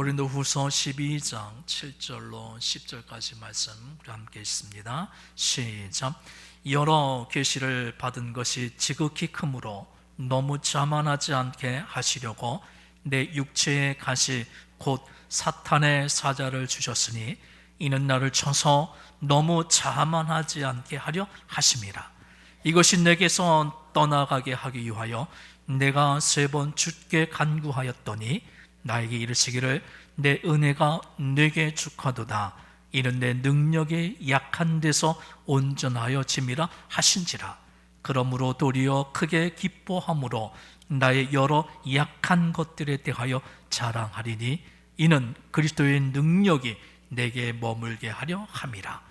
고린도후서 12장 7절로 10절까지 말씀 우리 함께 있습니다. 시작. 여러 계시를 받은 것이 지극히 크므로 너무 자만하지 않게 하시려고 내 육체의 가시 곧 사탄의 사자를 주셨으니 이는 나를 쳐서 너무 자만하지 않게 하려 하심이라. 이것이 내게서 떠나가게 하기 위하여 내가 3번 주께 간구하였더니 나에게 이르시기를 내 은혜가 내게 주하도다. 이는 내 능력이 약한 데서 온전하여 짐이라 하신지라. 그러므로 도리어 크게 기뻐함으로 나의 여러 약한 것들에 대하여 자랑하리니 이는 그리스도의 능력이 내게 머물게 하려 함이라.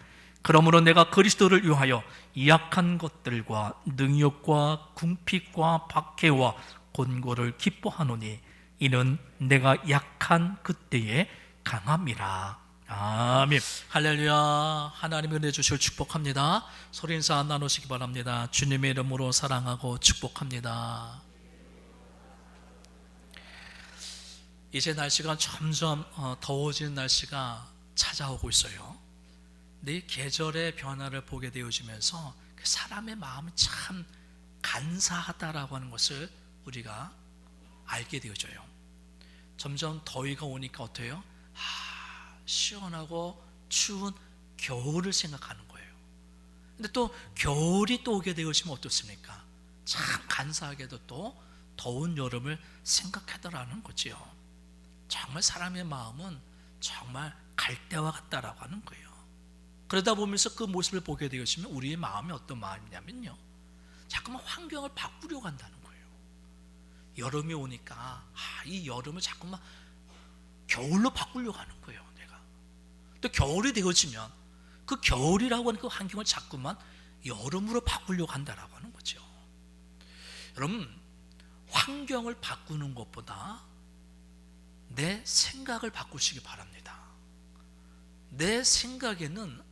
그러므로 내가 그리스도를 위하여 약한 것들과 능력과 궁핍과 박해와 곤고를 기뻐하노니 이는 내가 약한 그때에 강함이라. 아멘. 할렐루야. 하나님이 은혜 주실 축복합니다. 소리 인사 나누시기 바랍니다. 주님의 이름으로 사랑하고 축복합니다. 이제 날씨가 점점 더워지는 날씨가 찾아오고 있어요. 근데 이 계절의 변화를 보게 되어지면서 사람의 마음이 참 간사하다라고 하는 것을 우리가 알게 되어져요. 점점 더위가 오니까 어때요? 시원하고 추운 겨울을 생각하는 거예요. 근데 또 겨울이 또 오게 되어지면 어떻습니까? 참 간사하게도 또 더운 여름을 생각하더라는 거지요. 정말 사람의 마음은 정말 갈대와 같다라고 하는 거예요. 그러다 보면서 그 모습을 보게 되어지면 우리의 마음이 어떤 마음이냐면요, 자꾸만 환경을 바꾸려고 한다는 거예요. 여름이 오니까 이 여름을 자꾸만 겨울로 바꾸려고 하는 거예요. 내가 또 겨울이 되어지면 그 겨울이라고 하는 그 환경을 자꾸만 여름으로 바꾸려고 한다라고 하는 거죠. 여러분, 환경을 바꾸는 것보다 내 생각을 바꾸시기 바랍니다. 내 생각에는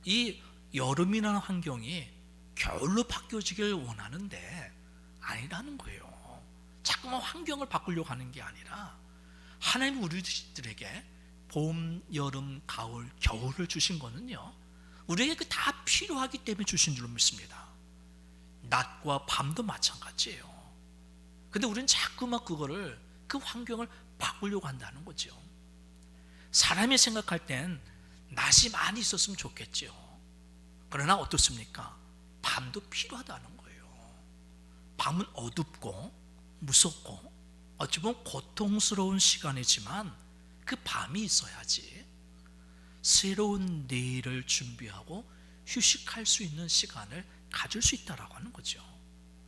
이 여름이라는 환경이 겨울로 바뀌어지길 원하는데 아니라는 거예요. 자꾸만 환경을 바꾸려고 하는 게 아니라 하나님이 우리들에게 봄, 여름, 가을, 겨울을 주신 거는요, 우리에게 그 다 필요하기 때문에 주신 줄로 믿습니다. 낮과 밤도 마찬가지예요. 근데 우리는 자꾸만 그 환경을 바꾸려고 한다는 거죠. 사람이 생각할 땐 낮이 많이 있었으면 좋겠죠. 그러나 어떻습니까? 밤도 필요하다는 거예요. 밤은 어둡고 무섭고 어찌 보면 고통스러운 시간이지만 그 밤이 있어야지 새로운 내일을 준비하고 휴식할 수 있는 시간을 가질 수 있다라고 하는 거죠.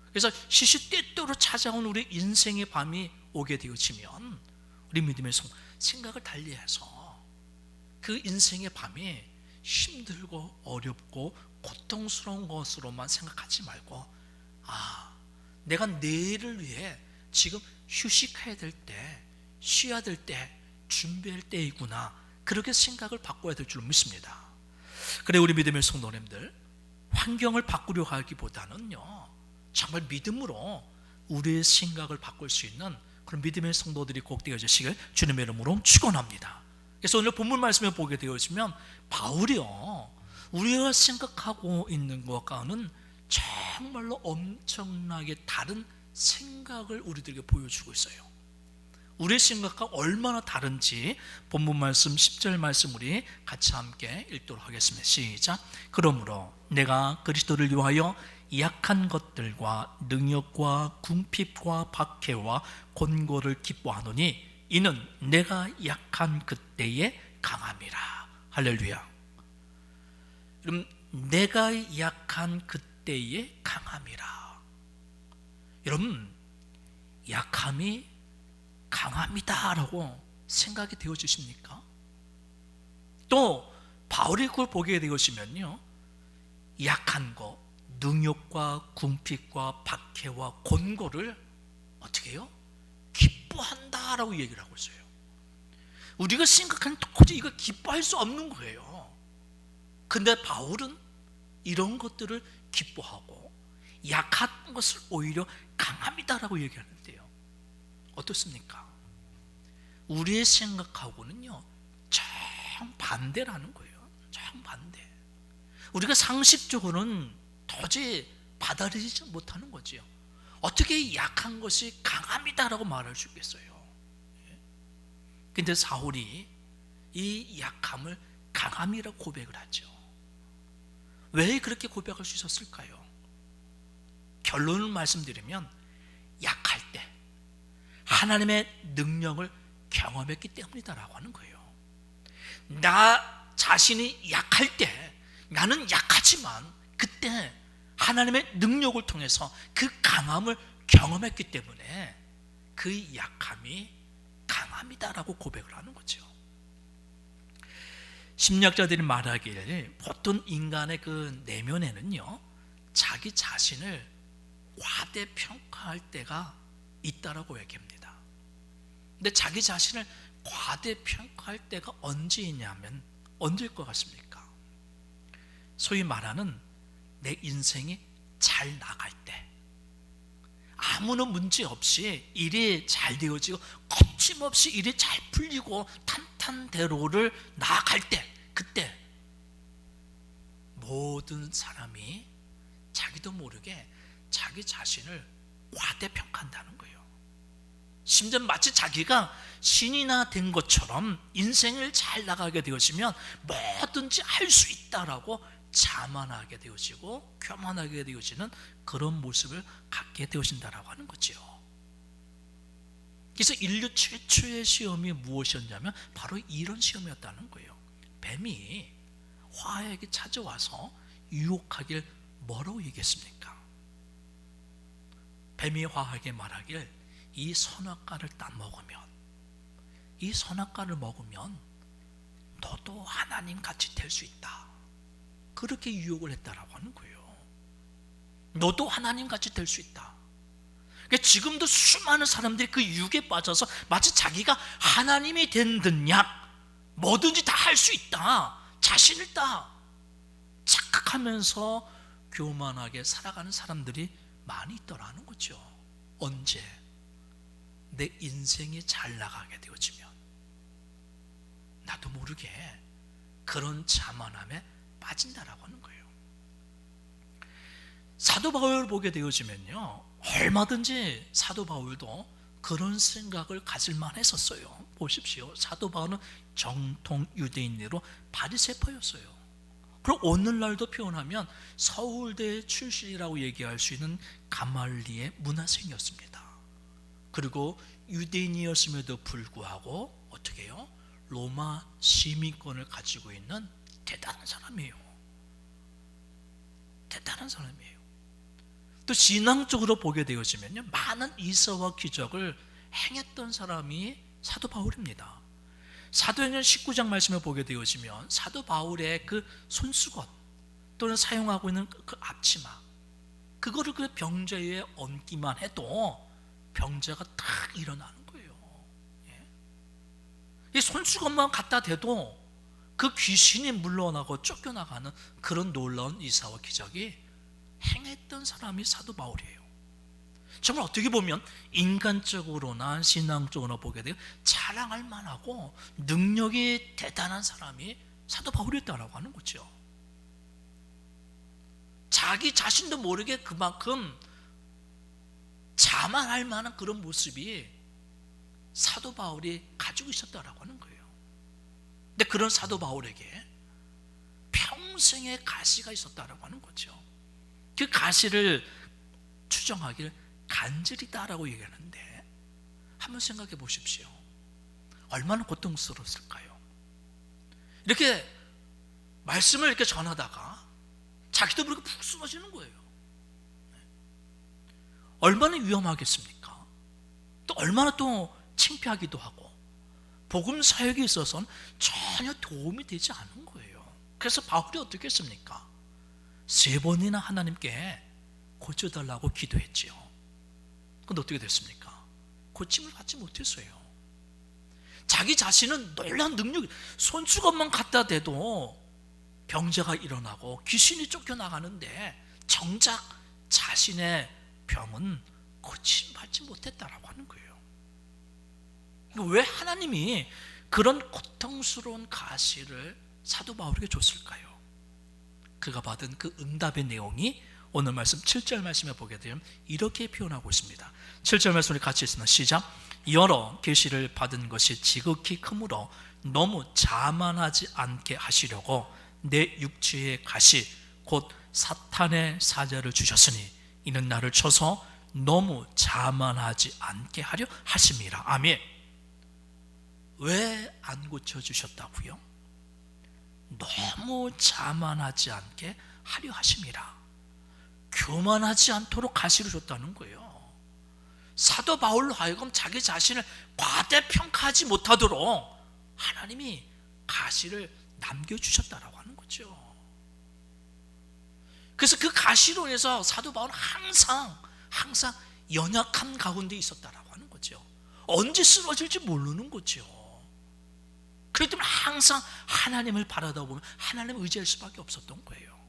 그래서 시시때때로 찾아온 우리 인생의 밤이 오게 되어지면 우리 믿음의 생각을 달리해서 그 인생의 밤이 힘들고 어렵고 고통스러운 것으로만 생각하지 말고 내가 내일을 위해 지금 휴식해야 될 때, 쉬어야 될 때, 준비할 때이구나, 그렇게 생각을 바꿔야 될 줄 믿습니다. 그래, 우리 믿음의 성도님들, 환경을 바꾸려고 하기보다는요, 정말 믿음으로 우리의 생각을 바꿀 수 있는 그런 믿음의 성도들이 꼭 되어지시길 주님의 이름으로 축원합니다. 그래서 오늘 본문 말씀을 보게 되어지면 바울이요, 우리가 생각하고 있는 것과는 정말로 엄청나게 다른 생각을 우리들에게 보여주고 있어요. 우리의 생각과 얼마나 다른지 본문 말씀 10절 말씀 우리 같이 함께 읽도록 하겠습니다. 시작. 그러므로 내가 그리스도를 위하여 약한 것들과 능력과 궁핍과 박해와 곤고를 기뻐하노니 이는 내가 약한 그때에 강함이라. 할렐루야. 그럼 내가 약한 그때에 강함이라. 여러분, 약함이 강함이다라고 생각이 되어지십니까? 또 바울이 그걸 보게 되시면요, 약한 것, 능욕과 궁핍과 박해와 곤고를 어떻게 해요? 기뻐한다라고 얘기를 하고 있어요. 우리가 생각하는 도저히 이걸 기뻐할 수 없는 거예요. 근데 바울은 이런 것들을 기뻐하고 약한 것을 오히려 강함이다라고 얘기하는데요, 어떻습니까? 우리의 생각하고는요 정반대라는 거예요. 정반대. 우리가 상식적으로는 도저히 받아들이지 못하는 거지요. 어떻게 약한 것이 강함이다라고 말할 수 있겠어요? 근데 사울이 이 약함을 강함이라고 고백을 하죠. 왜 그렇게 고백할 수 있었을까요? 결론을 말씀드리면 약할 때 하나님의 능력을 경험했기 때문이다라고 하는 거예요. 나 자신이 약할 때, 나는 약하지만 그때 하나님의 능력을 통해서 그 강함을 경험했기 때문에 그 약함이 강함이다라고 고백을 하는 거죠. 심리학자들이 말하기를 보통 인간의 그 내면에는요 자기 자신을 과대평가할 때가 있다라고 얘기합니다. 근데 자기 자신을 과대평가할 때가 언제이냐면 언제일 것 같습니까? 소위 말하는 내 인생이 잘 나갈 때, 아무런 문제 없이 일이 잘 되어지고 거침없이 일이 잘 풀리고 탄탄대로를 나아갈 때, 그때 모든 사람이 자기도 모르게 자기 자신을 과대평가한다는 거예요. 심지어 마치 자기가 신이나 된 것처럼 인생을 잘 나가게 되어지면 뭐든지 할 수 있다라고 자만하게 되어지고 교만하게 되어지는 그런 모습을 갖게 되어진다라고 하는 거죠. 그래서 인류 최초의 시험이 무엇이었냐면 바로 이런 시험이었다는 거예요. 뱀이 화에게 찾아와서 유혹하길 뭐라고 얘기했습니까? 뱀이 화에게 말하길 이 선악과를 딱 먹으면, 이 선악과를 먹으면 너도 하나님 같이 될 수 있다. 그렇게 유혹을 했다라고 하는 거예요. 너도 하나님 같이 될 수 있다. 그러니까 지금도 수많은 사람들이 그 유혹에 빠져서 마치 자기가 하나님이 된 듯냐, 뭐든지 다 할 수 있다, 자신을 다 착각하면서 교만하게 살아가는 사람들이 많이 있더라는 거죠. 언제? 내 인생이 잘 나가게 되어지면 나도 모르게 그런 자만함에 빠진다라고 하는 거예요. 사도 바울을 보게 되어지면요 얼마든지 사도 바울도 그런 생각을 가질만 했었어요. 보십시오. 사도 바울은 정통 유대인으로 바리새파였어요. 그리고 오늘날도 표현하면 서울대 출신이라고 얘기할 수 있는 가말리의 문화생이었습니다. 그리고 유대인이었음에도 불구하고 어떻게 해요? 로마 시민권을 가지고 있는 대단한 사람이에요. 대단한 사람이에요. 또 신앙적으로 보게 되어지면요 많은 이사와 기적을 행했던 사람이 사도 바울입니다. 사도행전 19장 말씀을 보게 되어지면 사도 바울의 그 손수건 또는 사용하고 있는 그 앞치마, 그거를 그 병자 위에 얹기만 해도 병자가 딱 일어나는 거예요. 이 손수건만 갖다 대도 그 귀신이 물러나고 쫓겨나가는 그런 놀라운 이사와 기적이 행했던 사람이 사도 바울이에요. 정말 어떻게 보면 인간적으로나 신앙적으로 보게 되면 자랑할 만하고 능력이 대단한 사람이 사도 바울이었다고 하는 거죠. 자기 자신도 모르게 그만큼 자만할 만한 그런 모습이 사도 바울이 가지고 있었다고 하는 거예요. 근데 그런 사도 바울에게 평생의 가시가 있었다고 하는 거죠. 그 가시를 추정하기를 간절이다라고 얘기하는데 한번 생각해 보십시오. 얼마나 고통스러웠을까요? 이렇게 말씀을 이렇게 전하다가 자기도 모르게 푹 쓰러지는 거예요. 얼마나 위험하겠습니까? 또 얼마나 또 창피하기도 하고 복음 사역에 있어서는 전혀 도움이 되지 않은 거예요. 그래서 바울이 어떻게 했습니까? 3번이나 하나님께 고쳐달라고 기도했지요. 근데 어떻게 됐습니까? 고침을 받지 못했어요. 자기 자신은 놀라운 능력이, 손수건만 갖다 대도 병자가 일어나고 귀신이 쫓겨나가는데 정작 자신의 병은 고침받지 못했다라고 하는 거예요. 왜 하나님이 그런 고통스러운 가시를 사도 바울에게 줬을까요? 그가 받은 그 응답의 내용이 오늘 말씀 7절 말씀에 보게 되면 이렇게 표현하고 있습니다. 7절 말씀을 같이 읽습니다. 시작. 여러 계시를 받은 것이 지극히 크므로 너무 자만하지 않게 하시려고 내 육체의 가시 곧 사탄의 사자를 주셨으니 이는 나를 쳐서 너무 자만하지 않게 하려 하심이라. 아멘. 왜 안 고쳐주셨다고요? 너무 자만하지 않게 하려 하심이라. 교만하지 않도록 가시를 줬다는 거예요. 사도 바울로 하여금 자기 자신을 과대평가하지 못하도록 하나님이 가시를 남겨주셨다라고 하는 거죠. 그래서 그 가시로 인해서 사도 바울은 항상 연약한 가운데 있었다라고 하는 거죠. 언제 쓰러질지 모르는 거죠. 그렇기 때문에 항상 하나님을 바라다 보면 하나님을 의지할 수밖에 없었던 거예요.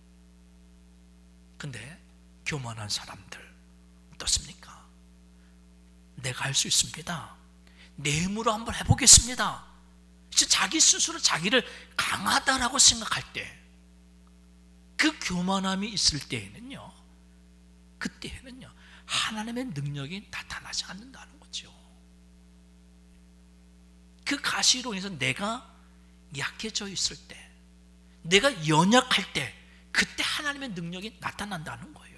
근데 교만한 사람들 어떻습니까? 내가 할 수 있습니다. 내 힘으로 한번 해보겠습니다. 자기 스스로 자기를 강하다라고 생각할 때, 그 교만함이 있을 때에는요, 그때에는요 하나님의 능력이 나타나지 않는다는 거죠. 그 가시로 인해서 내가 약해져 있을 때, 내가 연약할 때, 그때 하나님의 능력이 나타난다는 거예요.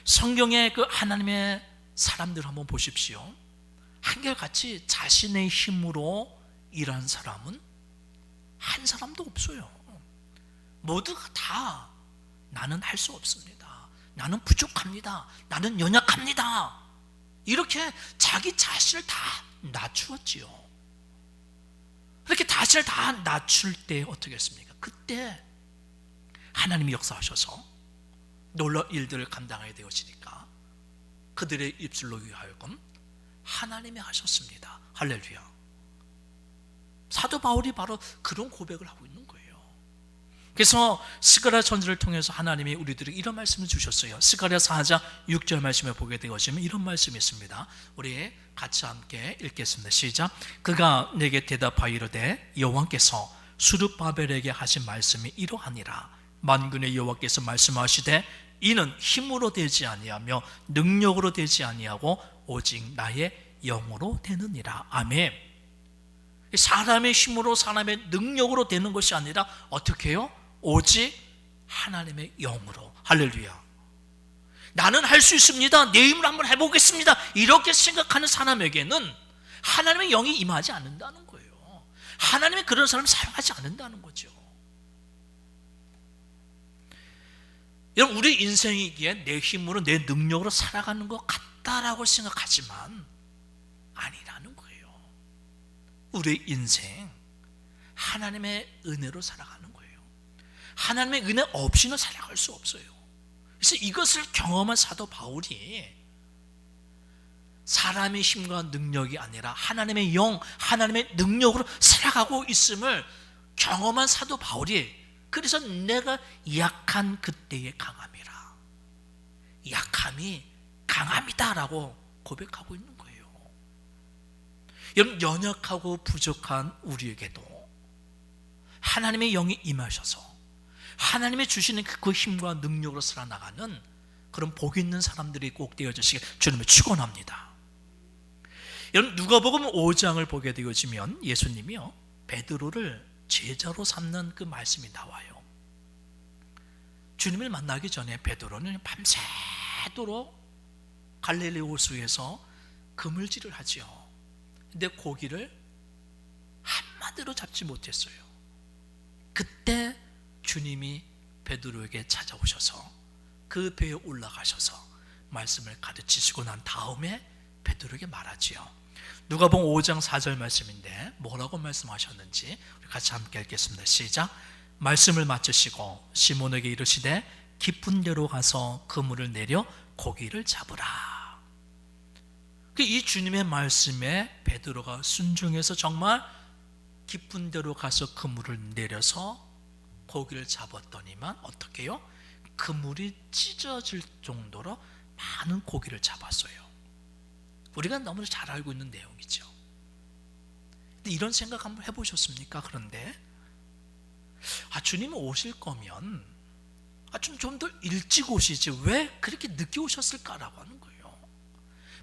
성경의 그 하나님의 사람들 한번 보십시오. 한결같이 자신의 힘으로 일한 사람은 한 사람도 없어요. 모두가 다 나는 할 수 없습니다. 나는 부족합니다. 나는 연약합니다. 이렇게 자기 자신을 다 낮추었지요. 이렇게 자신을 다 낮출 때 어떻게 했습니까? 그때 하나님이 역사하셔서 놀라운 일들을 감당하게 되었으니까 그들의 입술로 위하여금 하나님이 하셨습니다. 할렐루야. 사도 바울이 바로 그런 고백을 하고 있는 거예요. 그래서 스가랴 선지를 통해서 하나님이 우리들에게 이런 말씀을 주셨어요. 스가랴 4장 6절 말씀에 보게 되어지면 이런 말씀이 있습니다. 우리 같이 함께 읽겠습니다. 시작. 그가 내게 대답하여 이르되 여호와께서 스룹바벨에게 하신 말씀이 이러하니라. 만군의 여호와께서 말씀하시되 이는 힘으로 되지 아니하며 능력으로 되지 아니하고 오직 나의 영으로 되느니라. 아멘. 사람의 힘으로 사람의 능력으로 되는 것이 아니라 어떻게 해요? 오직 하나님의 영으로. 할렐루야. 나는 할 수 있습니다. 내 힘으로 한번 해보겠습니다. 이렇게 생각하는 사람에게는 하나님의 영이 임하지 않는다는 거예요. 하나님의 그런 사람을 사용하지 않는다는 거죠. 여러분, 우리 인생이기에 내 힘으로 내 능력으로 살아가는 것 같다라고 생각하지만 아니라는 거예요. 우리 인생 하나님의 은혜로 살아가는 거예요. 하나님의 은혜 없이는 살아갈 수 없어요. 그래서 이것을 경험한 사도 바울이 사람의 힘과 능력이 아니라 하나님의 영, 하나님의 능력으로 살아가고 있음을 경험한 사도 바울이, 그래서 내가 약한 그때의 강함이라, 약함이 강함이다라고 고백하고 있는 거예요. 여러분, 연약하고 부족한 우리에게도 하나님의 영이 임하셔서 하나님의 주시는 그 힘과 능력으로 살아나가는 그런 복 있는 사람들이 꼭 되어주시길 주님을 축원합니다. 여러분, 누가복음 5장을 보게 되어지면 예수님이요 베드로를 제자로 삼는 그 말씀이 나와요. 주님을 만나기 전에 베드로는 밤새도록 갈릴리 호수에서 그물질을 하지요. 근데 고기를 한마디로 잡지 못했어요. 그때 주님이 베드로에게 찾아오셔서 그 배에 올라가셔서 말씀을 가르치시고 난 다음에 베드로에게 말하지요. 누가복음 5장 4절 말씀인데 뭐라고 말씀하셨는지 우리 같이 함께 읽겠습니다. 시작. 말씀을 마치시고 시몬에게 이르시되 깊은 데로 가서 그물을 내려 고기를 잡으라. 이 주님의 말씀에 베드로가 순종해서 정말 깊은 데로 가서 그물을 내려서 고기를 잡았더니만 어떻게 해요? 그물이 찢어질 정도로 많은 고기를 잡았어요. 우리가 너무나 잘 알고 있는 내용이죠. 근데 이런 생각 한번 해보셨습니까? 그런데 주님이 오실 거면 좀 더 일찍 오시지 왜 그렇게 늦게 오셨을까라고 하는 거예요.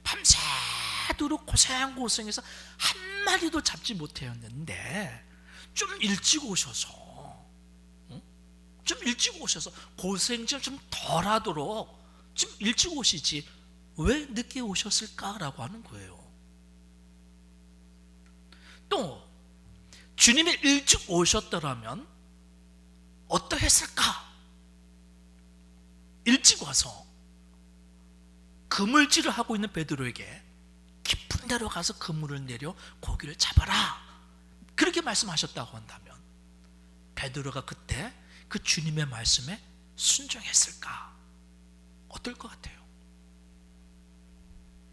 밤새도록 고생해서 한 마리도 잡지 못했는데 좀 일찍 오셔서 고생 좀 덜하도록 좀 일찍 오시지 왜 늦게 오셨을까라고 하는 거예요. 또 주님이 일찍 오셨더라면 어떠했을까? 일찍 와서 그물질을 하고 있는 베드로에게 깊은 데로 가서 그물을 내려 고기를 잡아라, 그렇게 말씀하셨다고 한다면 베드로가 그때 그 주님의 말씀에 순종했을까? 어떨 것 같아요?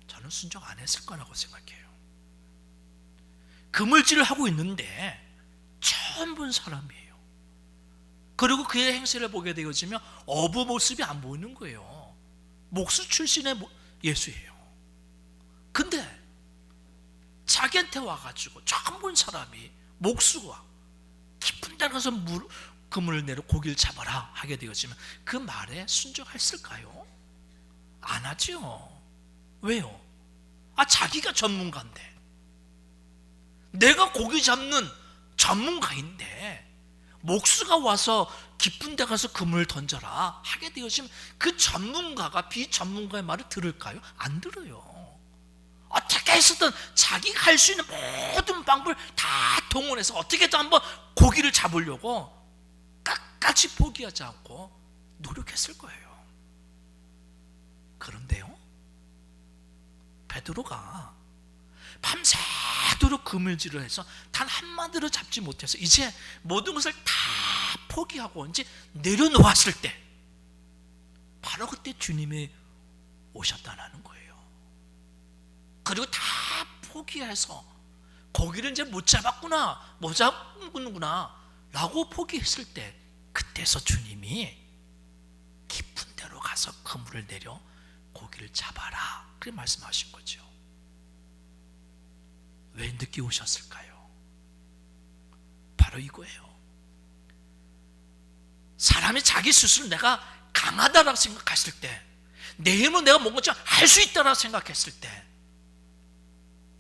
저는 순종 안 했을 거라고 생각해요. 그물질을 하고 있는데 처음 본 사람이에요. 그리고 그의 행세를 보게 되어지면 어부 모습이 안 보이는 거예요. 목수 출신의 예수예요. 근데 자기한테 와가지고 처음 본 사람이 목수가 깊은 데 가서 그물을 내려 고기를 잡아라 하게 되어지면 그 말에 순종했을까요? 안 하죠. 왜요? 자기가 전문가인데, 내가 고기 잡는 전문가인데 목수가 와서 깊은 데 가서 그물을 던져라 하게 되어지면 그 전문가가 비전문가의 말을 들을까요? 안 들어요. 어떻게 해서든 자기가 할 수 있는 모든 방법을 다 동원해서 어떻게든 한번 고기를 잡으려고 끝까지 포기하지 않고 노력했을 거예요. 그런데요, 베드로가 밤새도록 그물질을 해서 단 한 마리도 잡지 못해서 이제 모든 것을 다 포기하고 이제 내려놓았을 때 바로 그때 주님이 오셨다는 거예요. 그리고 다 포기해서 고기를 이제 못 잡는구나 라고 포기했을 때 그때서 주님이 깊은 데로 가서 그물을 내려 고기를 잡아라, 그렇게 말씀하신 거죠. 왜 늦게 오셨을까요? 바로 이거예요. 사람이 자기 스스로 내가 강하다라고 생각했을 때, 내 힘으로 내가 뭔가 좀 할 수 있다라고 생각했을 때,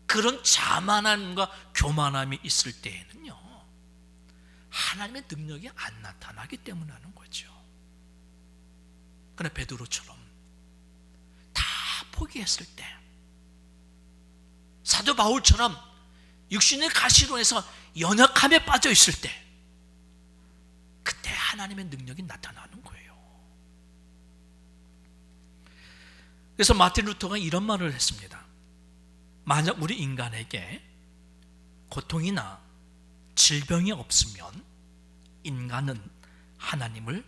그런 자만함과 교만함이 있을 때에는요, 하나님의 능력이 안 나타나기 때문에 하는 거죠. 그러나 베드로처럼 다 포기했을 때, 사도 바울처럼 육신의 가시로에서 연약함에 빠져 있을 때, 그때 하나님의 능력이 나타나는 거예요. 그래서 마틴 루터가 이런 말을 했습니다. 만약 우리 인간에게 고통이나 질병이 없으면 인간은 하나님을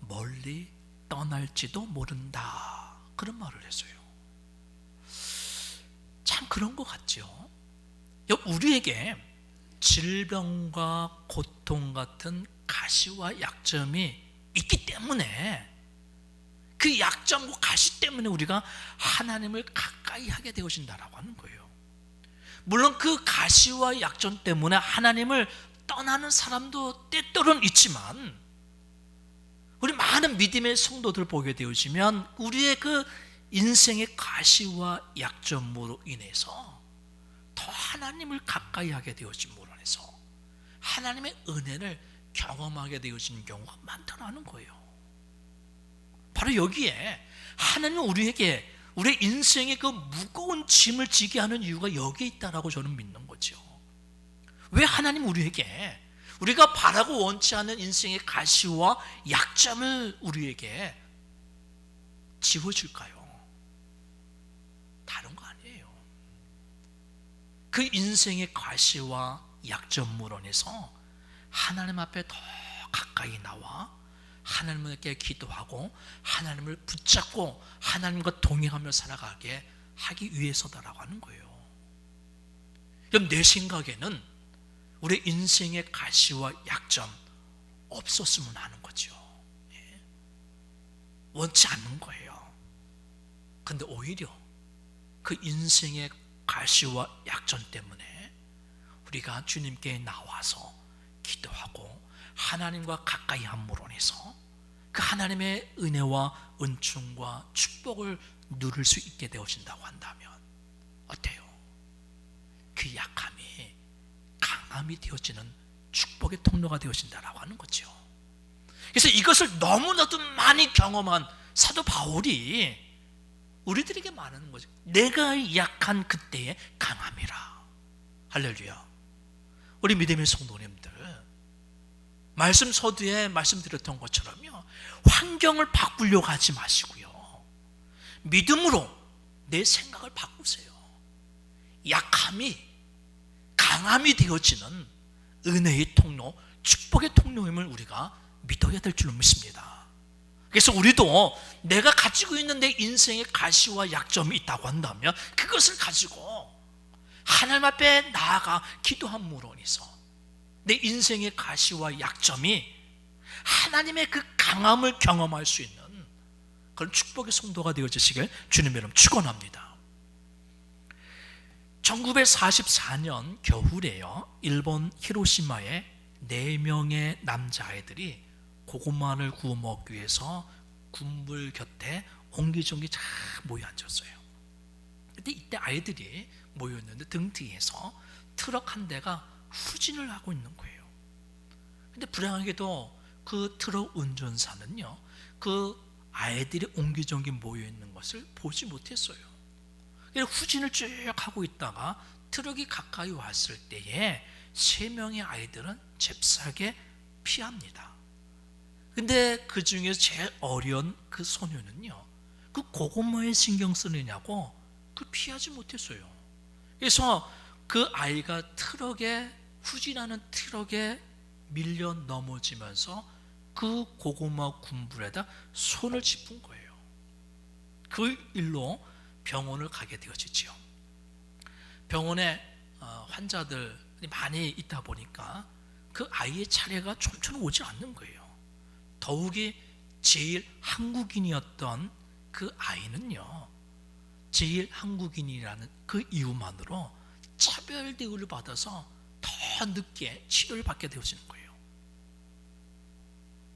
멀리 떠날지도 모른다, 그런 말을 했어요. 참 그런 것 같죠. 우리에게 질병과 고통 같은 가시와 약점이 있기 때문에, 그 약점과 가시 때문에 우리가 하나님을 가까이 하게 되어진다라고 하는 거예요. 물론 그 가시와 약점 때문에 하나님을 떠나는 사람도 때때로는 있지만, 우리 많은 믿음의 성도들 보게 되어지면 우리의 그 인생의 가시와 약점으로 인해서 더 하나님을 가까이 하게 되어짐으로 인해서 하나님의 은혜를 경험하게 되어지는 경우가 많다는 거예요. 바로 여기에 하나님은 우리에게 우리의 인생의 그 무거운 짐을 지게 하는 이유가 여기에 있다라고 저는 믿는 거죠. 왜 하나님 우리에게 우리가 바라고 원치 않는 인생의 가시와 약점을 우리에게 지워줄까요? 다른 거 아니에요. 그 인생의 가시와 약점으로 인해서 하나님 앞에 더 가까이 나와 하나님께 기도하고 하나님을 붙잡고 하나님과 동행하며 살아가게 하기 위해서다라고 하는 거예요. 그럼 내 생각에는 우리 인생의 가시와 약점 없었으면 하는 거죠. 원치 않는 거예요. 근데 오히려 그 인생의 가시와 약점 때문에 우리가 주님께 나와서 기도하고 하나님과 가까이 함으로 인해서 그 하나님의 은혜와 은총과 축복을 누릴 수 있게 되어진다고 한다면 어때요? 그 약함이 강함이 되어지는 축복의 통로가 되어진다라고 하는 거죠. 그래서 이것을 너무나도 많이 경험한 사도 바울이 우리들에게 말하는 거죠. 내가 약한 그때의 강함이라. 할렐루야. 우리 믿음의 성도님들, 말씀 서두에 말씀드렸던 것처럼요, 환경을 바꾸려고 하지 마시고요, 믿음으로 내 생각을 바꾸세요. 약함이 강함이 되어지는 은혜의 통로, 축복의 통로임을 우리가 믿어야 될 줄로 믿습니다. 그래서 우리도 내가 가지고 있는 내 인생의 가시와 약점이 있다고 한다면 그것을 가지고 하나님 앞에 나아가 기도함으로 인해서 내 인생의 가시와 약점이 하나님의 그 강함을 경험할 수 있는 그런 축복의 성도가 되어지시길 주님의 이름 축원합니다. 1944년 겨울에요, 일본 히로시마에 4명의 남자아이들이 고구마를 구워 먹기 위해서 군불 곁에 옹기종기 잘 모여 앉았어요. 근데 이때 아이들이 모여있는데 등 뒤에서 트럭 한 대가 후진을 하고 있는 거예요. 근데 불행하게도 그 트럭 운전사는요, 그 아이들이 옹기종기 모여있는 것을 보지 못했어요. 후진을 쭉 하고 있다가 트럭이 가까이 왔을 때에 3명의 아이들은 잽싸게 피합니다. 근데 그 중에서 제일 어려운 그 소녀는요, 그 고구마에 신경 쓰느냐고 그 피하지 못했어요. 그래서 그 아이가 후진하는 트럭에 밀려 넘어지면서 그 고구마 군불에다 손을 짚은 거예요. 그 일로 병원을 가게 되어지죠. 병원에 환자들이 많이 있다 보니까 그 아이의 차례가 촘촘히 오지 않는 거예요. 더욱이 제일 한국인이었던 그 아이는요, 제일 한국인이라는 그 이유만으로 차별 대우를 받아서 더 늦게 치료를 받게 되어지는 거예요.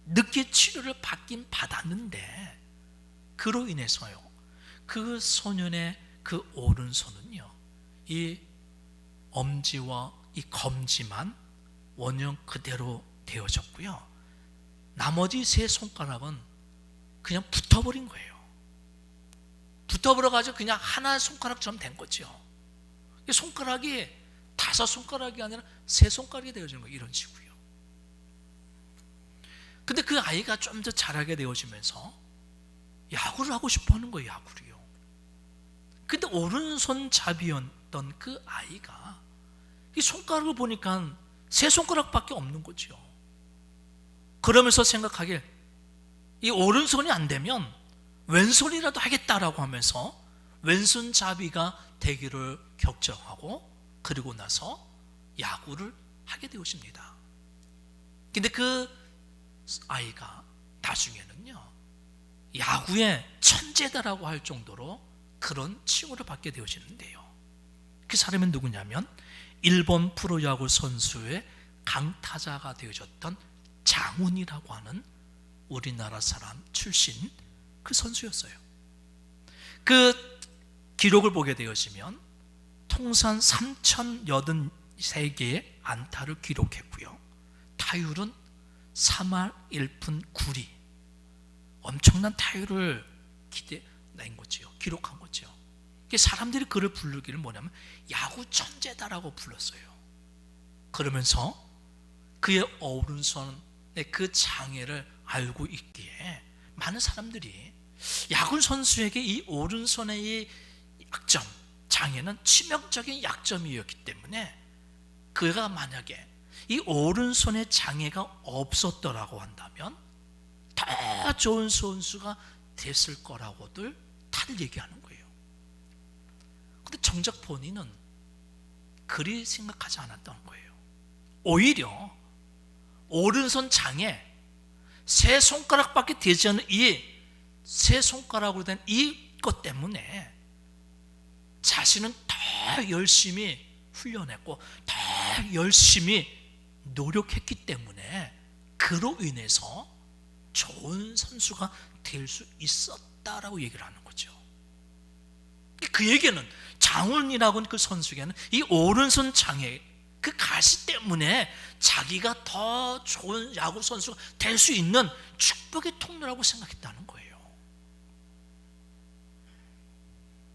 늦게 치료를 받긴 받았는데 그로 인해서요, 그 소년의 그 오른손은요, 이 엄지와 이 검지만 원형 그대로 되어졌고요, 나머지 3 손가락은 그냥 붙어버린 거예요. 붙어버려가지고 그냥 하나 손가락처럼 된 거죠. 손가락이 5 손가락이 아니라 3 손가락이 되어지는 거예요. 이런 식으로요. 근데 그 아이가 좀 더 자라게 되어지면서 야구를 하고 싶어 하는 거예요. 야구를요. 근데 오른손잡이였던 그 아이가 이 손가락을 보니까 3 손가락밖에 없는 거죠. 그러면서 생각하길, 이 오른손이 안 되면 왼손이라도 하겠다라고 하면서 왼손잡이가 되기를 결정하고, 그리고 나서 야구를 하게 되었습니다. 근데 그 아이가 나중에는요, 야구의 천재다라고 할 정도로 그런 칭호를 받게 되어지는데요, 그 사람은 누구냐면 일본 프로야구 선수의 강타자가 되어졌던 장훈이라고 하는 우리나라 사람 출신 그 선수였어요. 그 기록을 보게 되어지면 통산 3,083개의 안타를 기록했고요, 타율은 3할 1푼 9리, 엄청난 타율을 낸 거죠. 기록한 거죠. 사람들이 그를 부르기를 뭐냐면 야구 천재다라고 불렀어요. 그러면서 그의 오른손의 그 장애를 알고 있기에 많은 사람들이 야구 선수에게 이 오른손의 이 약점, 장애는 치명적인 약점이었기 때문에 그가 만약에 이 오른손의 장애가 없었더라고 한다면 더 좋은 선수가 됐을 거라고들 다들 얘기하는 거예요. 근데 정작 본인은 그리 생각하지 않았던 거예요. 오히려 오른손 장애, 3 손가락밖에 되지 않는 이 3 손가락으로 된 이것 때문에 자신은 더 열심히 훈련했고 더 열심히 노력했기 때문에 그로 인해서 좋은 선수가 될 수 있었다라고 얘기를 하는 거죠. 그 얘기는 장훈이라고 하는 그 선수에게는 이 오른손 장애, 그 가시 때문에 자기가 더 좋은 야구 선수가 될 수 있는 축복의 통로라고 생각했다는 거예요.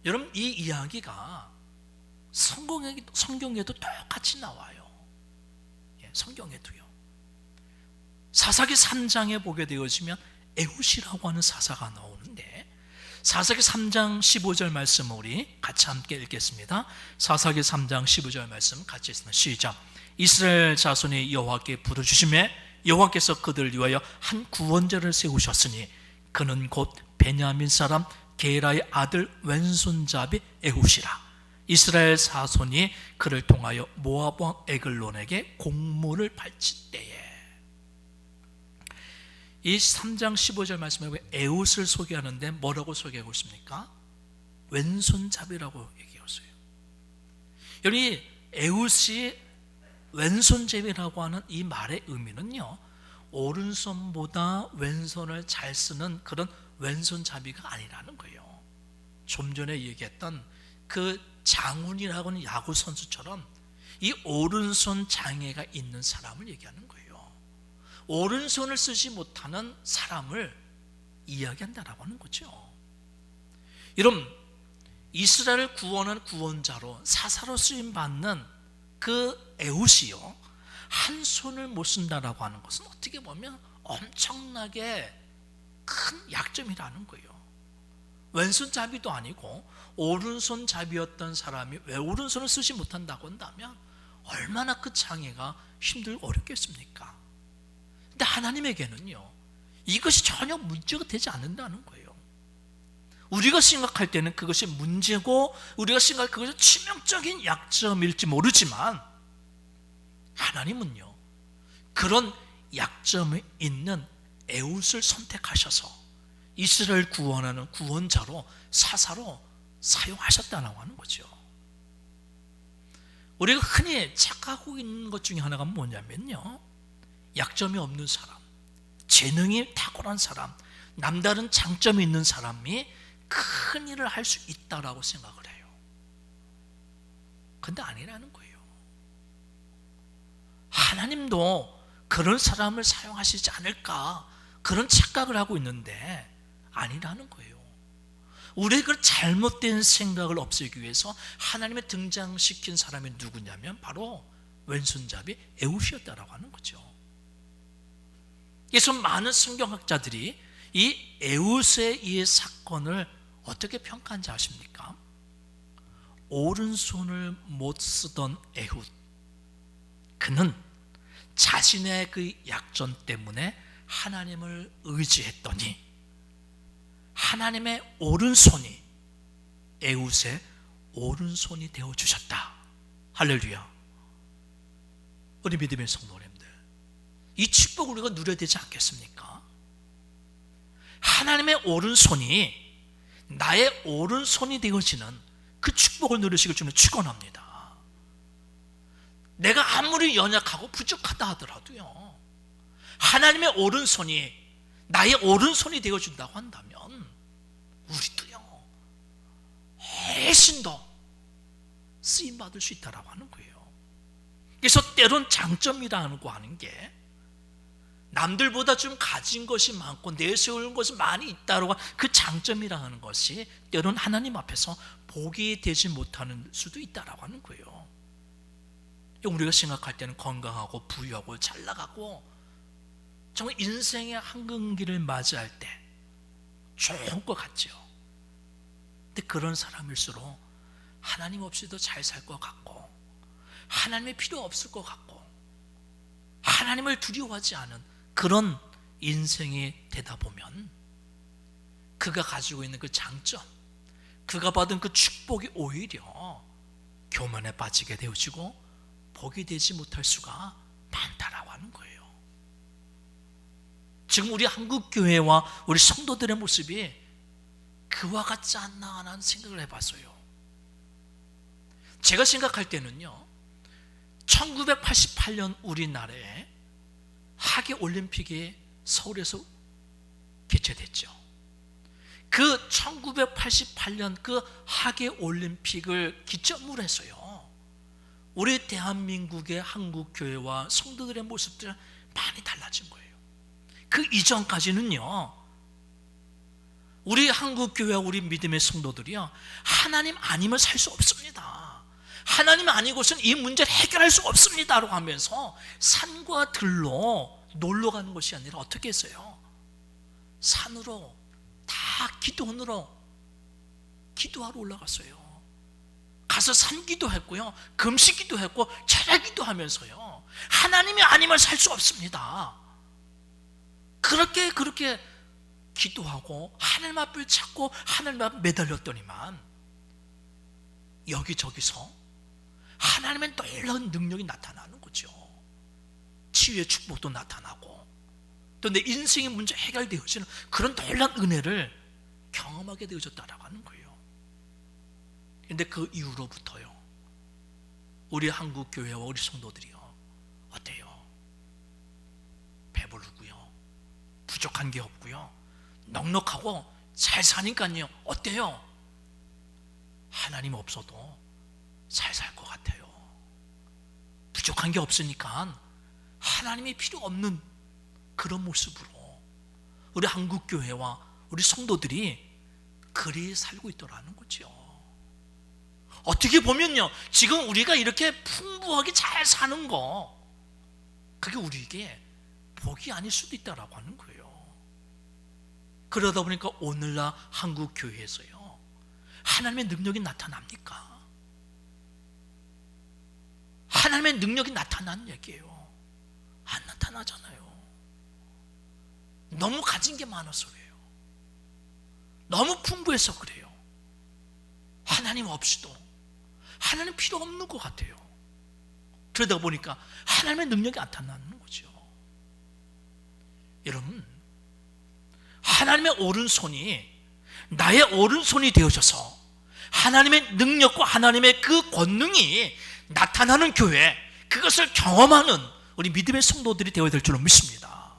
여러분, 이 이야기가 성경에도 똑같이 나와요. 성경에도요. 사사기 3장에 보게 되어지면 에훗이라고 하는 사사가 나오는데, 사사기 3장 15절 말씀을 우리 같이 함께 읽겠습니다. 사사기 3장 15절 말씀 같이 읽습니다. 시작. 이스라엘 자손이 여호와께 부르짖으매 여호와께서 그들을 위하여 한 구원자를 세우셨으니 그는 곧 베냐민 사람 게라의 아들 왼손잡이 에훗이라. 이스라엘 자손이 그를 통하여 모압 왕 에글론에게 공물을 바칠 때에. 이 3장 15절 말씀에 에훗을 소개하는데 뭐라고 소개하고 있습니까? 왼손잡이라고 얘기했어요. 여기 에훗이 왼손잡이라고 하는 이 말의 의미는요, 오른손보다 왼손을 잘 쓰는 그런 왼손잡이가 아니라는 거예요. 좀 전에 얘기했던 그 장훈이라고 하는 야구 선수처럼 이 오른손 장애가 있는 사람을 얘기하는 거예요. 오른손을 쓰지 못하는 사람을 이야기한다라고 하는 거죠. 여러분, 이스라엘을 구원한 구원자로 사사로 쓰임 받는 그 에훗이요, 한 손을 못 쓴다라고 하는 것은 어떻게 보면 엄청나게 큰 약점이라는 거예요. 왼손잡이도 아니고 오른손잡이였던 사람이 왜 오른손을 쓰지 못한다고 한다면 얼마나 그 장애가 힘들고 어렵겠습니까? 근데 하나님에게는요, 이것이 전혀 문제가 되지 않는다는 거예요. 우리가 생각할 때는 그것이 문제고 우리가 생각할 그것이 치명적인 약점일지 모르지만 하나님은요, 그런 약점이 있는 에훗을 선택하셔서 이스라엘 구원하는 구원자로 사사로 사용하셨다고 하는 거죠. 우리가 흔히 착각하고 있는 것 중에 하나가 뭐냐면요, 약점이 없는 사람, 재능이 탁월한 사람, 남다른 장점이 있는 사람이 큰 일을 할 수 있다라고 생각을 해요. 근데 아니라는 거예요. 하나님도 그런 사람을 사용하시지 않을까, 그런 착각을 하고 있는데 아니라는 거예요. 우리의 그 잘못된 생각을 없애기 위해서 하나님의 등장시킨 사람이 누구냐면 바로 왼손잡이 에훗이었다라고 하는 거죠. 그래서 많은 성경학자들이 이 에훗의 이 사건을 어떻게 평가한지 아십니까? 오른손을 못 쓰던 에훗, 그는 자신의 그 약점 때문에 하나님을 의지했더니 하나님의 오른손이 에훗의 오른손이 되어주셨다. 할렐루야. 우리 믿음의 성도님들, 이 축복을 우리가 누려야 되지 않겠습니까? 하나님의 오른손이 나의 오른손이 되어지는 그 축복을 누리시길 주는 축원합니다. 내가 아무리 연약하고 부족하다 하더라도요, 하나님의 오른손이 나의 오른손이 되어준다고 한다면 우리도요 훨씬 더 쓰임받을 수 있다고 하는 거예요. 그래서 때론 장점이라는 거 하는 게 남들보다 좀 가진 것이 많고 내세울 것이 많이 있다고 그 장점이라는 것이 때론 하나님 앞에서 복이 되지 못하는 수도 있다고 하는 거예요. 우리가 생각할 때는 건강하고 부유하고 잘 나가고 정말 인생의 황금기를 맞이할 때 좋은 것 같죠. 근데 그런 사람일수록 하나님 없이도 잘 살 것 같고 하나님의 필요 없을 것 같고 하나님을 두려워하지 않은 그런 인생이 되다 보면 그가 가지고 있는 그 장점, 그가 받은 그 축복이 오히려 교만에 빠지게 되어지고 복이 되지 못할 수가 많다라고 하는 거예요. 지금 우리 한국교회와 우리 성도들의 모습이 그와 같지 않나 하는 생각을 해봤어요. 제가 생각할 때는요, 1988년 우리나라에 하계올림픽이 서울에서 개최됐죠. 그 1988년 그 하계올림픽을 기점으로 해서요, 우리 대한민국의 한국교회와 성도들의 모습들이 많이 달라진 거예요. 그 이전까지는요, 우리 한국교회와 우리 믿음의 성도들이요, 하나님 아니면 살 수 없습니다, 하나님 아니고서는 이 문제를 해결할 수 없습니다 라고 하면서 산과 들로 놀러 가는 것이 아니라 어떻게 했어요? 산으로 다 기도원으로 기도하러 올라갔어요. 가서 산기도 했고요, 금식기도 했고, 철야기도 하면서요, 하나님이 아니면 살 수 없습니다. 그렇게 기도하고 하나님 앞을 찾고 하나님 앞에 매달렸더니만 여기저기서 하나님의 놀라운 능력이 나타나는 거죠. 치유의 축복도 나타나고, 또 내 인생의 문제 해결되어지는 그런 놀라운 은혜를 경험하게 되어졌다라고 하는 거예요. 그런데 그 이후로부터요, 우리 한국 교회와 우리 성도들이요, 어때요? 배부르고요, 부족한 게 없고요, 넉넉하고 잘 사니까요, 어때요? 하나님 없어도 잘 살 것 같아요. 부족한 게 없으니까 하나님이 필요 없는 그런 모습으로 우리 한국 교회와 우리 성도들이 그리 살고 있더라는 거죠. 어떻게 보면요, 지금 우리가 이렇게 풍부하게 잘 사는 거, 그게 우리에게 복이 아닐 수도 있다라고 하는 거예요. 그러다 보니까 오늘날 한국 교회에서요, 하나님의 능력이 나타납니까? 하나님의 능력이 나타나는 얘기예요. 안 나타나잖아요. 너무 가진 게 많아서 그래요. 너무 풍부해서 그래요. 하나님 없이도 하나님 필요 없는 것 같아요. 그러다 보니까 하나님의 능력이 나타나는 거죠. 여러분, 하나님의 오른손이 나의 오른손이 되어져서 하나님의 능력과 하나님의 그 권능이 나타나는 교회, 그것을 경험하는 우리 믿음의 성도들이 되어야 될 줄로 믿습니다.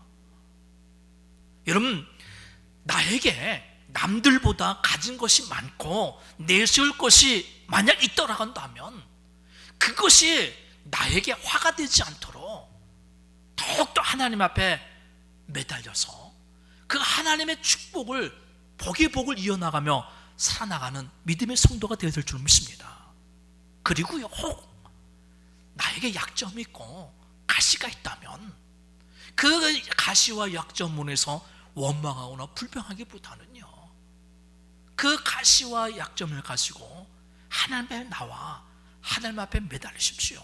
여러분, 나에게 남들보다 가진 것이 많고 내세울 것이 만약 있더라고 한다면 그것이 나에게 화가 되지 않도록 더욱더 하나님 앞에 매달려서 그 하나님의 축복을, 복의 복을 이어나가며 살아나가는 믿음의 성도가 되어야 될 줄 믿습니다. 그리고요, 혹 나에게 약점이 있고 가시가 있다면 그 가시와 약점문에서 원망하거나 불평하기보다는요, 그 가시와 약점을 가지고 하나님 앞에 나와 하나님 앞에 매달리십시오.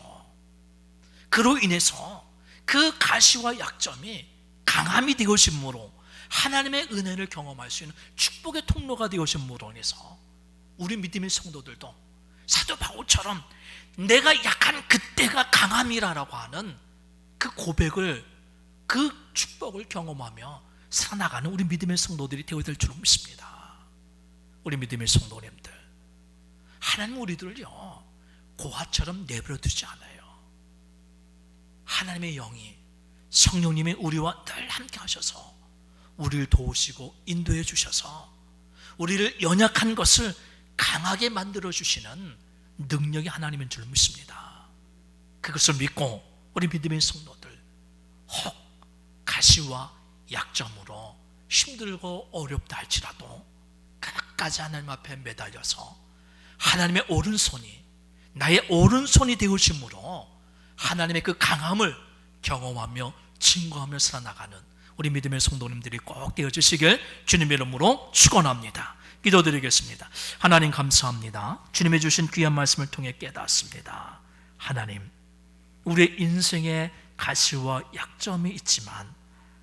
그로 인해서 그 가시와 약점이 강함이 되어심으로 하나님의 은혜를 경험할 수 있는 축복의 통로가 되어심으로 인해서 우리 믿음의 성도들도 사도 바울처럼 내가 약한 그때가 강함이라고 하는 그 고백을, 그 축복을 경험하며 살아나가는 우리 믿음의 성도들이 되어야 될 줄 믿습니다. 우리 믿음의 성도님들, 하나님 우리들을요 고아처럼 내버려 두지 않아요. 하나님의 영이, 성령님이 우리와 늘 함께 하셔서 우리를 도우시고 인도해 주셔서 우리를 연약한 것을 강하게 만들어 주시는 능력이 하나님인 줄 믿습니다. 그것을 믿고 우리 믿음의 성도들, 혹 가시와 약점으로 힘들고 어렵다 할지라도 끝까지 하나님 앞에 매달려서 하나님의 오른손이 나의 오른손이 되어심으로 하나님의 그 강함을 경험하며 증거하며 살아나가는 우리 믿음의 성도님들이 꼭 되어주시길 주님의 이름으로 축원합니다. 기도드리겠습니다. 하나님 감사합니다. 주님이 주신 귀한 말씀을 통해 깨닫습니다. 하나님, 우리의 인생에 가시와 약점이 있지만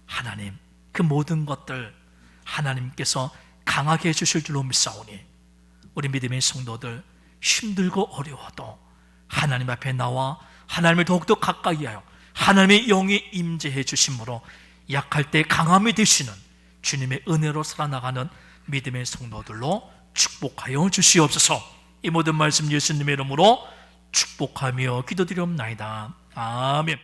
하나님, 그 모든 것들 하나님께서 강하게 해주실 줄로 믿사오니 우리 믿음의 성도들 힘들고 어려워도 하나님 앞에 나와 하나님을 더욱더 가까이 하여 하나님의 영이 임재해 주심으로 약할 때 강함이 되시는 주님의 은혜로 살아나가는 믿음의 성도들로 축복하여 주시옵소서. 이 모든 말씀 예수님의 이름으로 축복하며 기도드리옵나이다. 아멘.